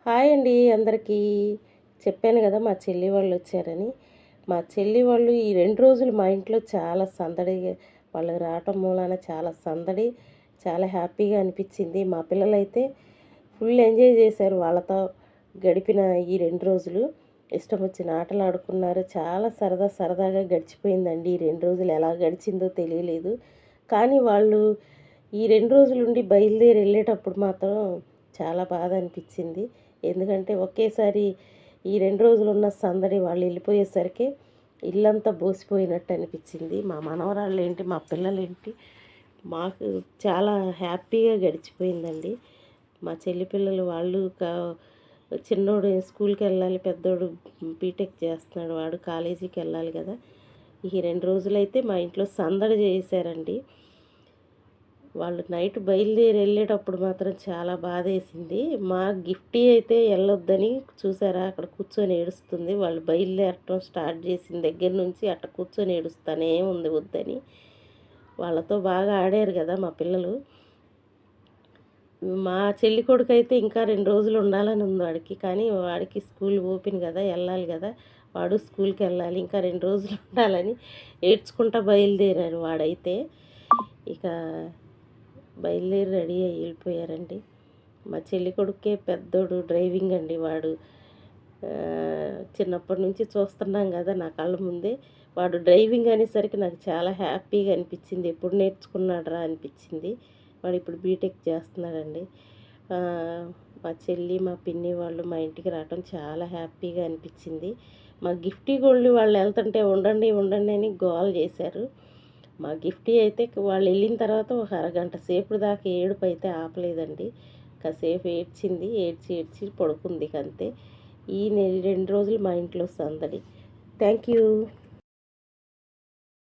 Hi అండి అందరికీ. చెప్పాను కదా మా చెల్లి వాళ్ళు వచ్చారని. మా చెల్లి వాళ్ళు ఈ 2 రోజులు మా ఇంట్లో చాలా సందడిగా వాళ్ళు రావటం మూలాన చాలా సందడి, చాలా హ్యాపీగా అనిపించింది. మా పిల్లలైతే ఫుల్ ఎంజాయ్ చేశారు వాళ్ళతో గడిపిన ఈ 2 రోజులు. ఇష్టం వచ్చిన ఆటలు ఆడుకున్నారు. చాలా సరదాగా గడిచిపోయిందండి. ఈ 2 రోజులు ఎలా గడిచిందో తెలియలేదు. కానీ వాళ్ళు ఈ 2 రోజులుండి బయలుదేరి వెళ్ళేటప్పుడు మాత్రం చాలా బాధ అనిపించింది. ఎందుకంటే ఒకేసారి ఈ 2 రోజులున్న సందడి వాళ్ళు వెళ్ళిపోయేసరికి ఇల్లంతా బోసిపోయినట్టు అనిపించింది. మా మనవరాళ్ళేంటి, మా పిల్లలేంటి, మాకు చాలా హ్యాపీగా గడిచిపోయిందండి. మా చెల్లి పిల్లలు వాళ్ళు చిన్నోడు స్కూల్కి వెళ్ళాలి, పెద్దోడు బీటెక్ చేస్తున్నాడు, వాడు కాలేజీకి వెళ్ళాలి కదా. ఈ 2 రోజులైతే మా ఇంట్లో సందడి చేశారండి. వాళ్ళు నైట్ బయలుదేరి వెళ్ళేటప్పుడు మాత్రం చాలా బాధేసింది. మా గిఫ్టీ అయితే వెళ్ళొద్దని చూసారా అక్కడ కూర్చొని ఏడుస్తుంది. వాళ్ళు బయలుదేరటం స్టార్ట్ చేసిన దగ్గర నుంచి అట్ట కూర్చొని ఏడుస్తూనే ఉంది వద్దని. వాళ్ళతో బాగా ఆడారు కదా మా పిల్లలు. మా చెల్లి కొడుకైతే ఇంకా 2 రోజులు ఉండాలని ఉంది వాడికి. కానీ వాడికి స్కూల్ ఓపెన్ కదా, వెళ్ళాలి కదా, వాడు స్కూల్కి వెళ్ళాలి, ఇంకా 2 రోజులు ఉండాలని ఏడ్చుకుంటా బయలుదేరారు వాడైతే. ఇక బయలుదేరి రెడీ అయ్యి వెళ్ళిపోయారండి. మా చెల్లి కొడుకే పెద్దోడు డ్రైవింగ్ అండి. వాడు చిన్నప్పటి నుంచి చూస్తున్నాం కదా నా కళ్ళ ముందే. వాడు డ్రైవింగ్ అనేసరికి నాకు చాలా హ్యాపీగా అనిపించింది. ఎప్పుడు నేర్చుకున్నాడురా అనిపించింది. వాడు ఇప్పుడు బీటెక్ చేస్తున్నాడండి. మా చెల్లి మా పిన్ని వాళ్ళు మా ఇంటికి రావటం చాలా హ్యాపీగా అనిపించింది. మా గిఫ్టీ గోల్డ్ వాళ్ళు వెళ్తుంటే ఉండండి అని గోల చేశారు. మా గిఫ్టీ అయితే వాళ్ళు వెళ్ళిన తర్వాత ఒక అరగంట సేపు దాకా ఏడుపు అయితే ఆపలేదండి. కాసేపు ఏడ్చింది, ఏడ్చి పడుకుంది అంతే. ఈ 2 రోజులు మా ఇంట్లో సందడి. Thank you.